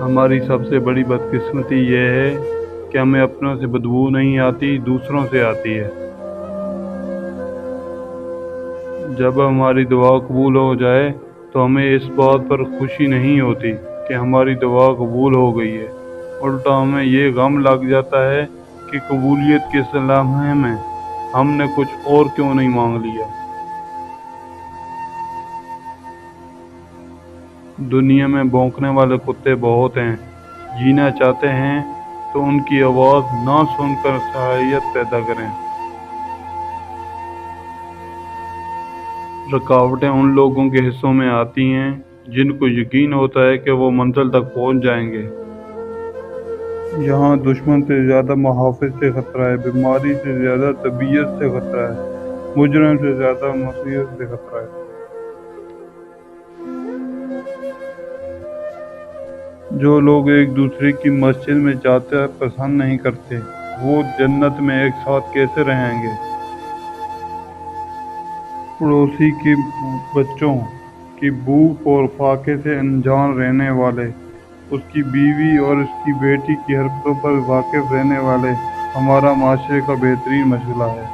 हमारी सबसे बड़ी बदकिस्मती ये है कि हमें अपनों से बदबू नहीं आती, दूसरों से आती है। जब हमारी दुआ कबूल हो जाए तो हमें इस बात पर खुशी नहीं होती कि हमारी दुआ कबूल हो गई है। उल्टा हमें ये गम लग जाता है कि कबूलियत के लम्हे में हमने कुछ और क्यों नहीं मांग लिया। दुनिया में भौंकने वाले कुत्ते बहुत हैं। जीना चाहते हैं तो उनकी आवाज़ ना सुनकर सहायता पैदा करें। रुकावटें उन लोगों के हिस्सों में आती हैं जिनको यकीन होता है कि वो मंजिल तक पहुंच जाएंगे। यहाँ दुश्मन से ज़्यादा मुहाफिज से खतरा है, बीमारी से ज़्यादा तबीयत से खतरा है, मुजरम से ज़्यादा मुसीबत से खतरा है। जो लोग एक दूसरे की मस्जिद में जाते पसंद नहीं करते, वो जन्नत में एक साथ कैसे रहेंगे। पड़ोसी के बच्चों की भूख और फाके से अनजान रहने वाले, उसकी बीवी और उसकी बेटी की हरकतों पर वाकिफ रहने वाले हमारा माशरे का बेहतरीन मसला है।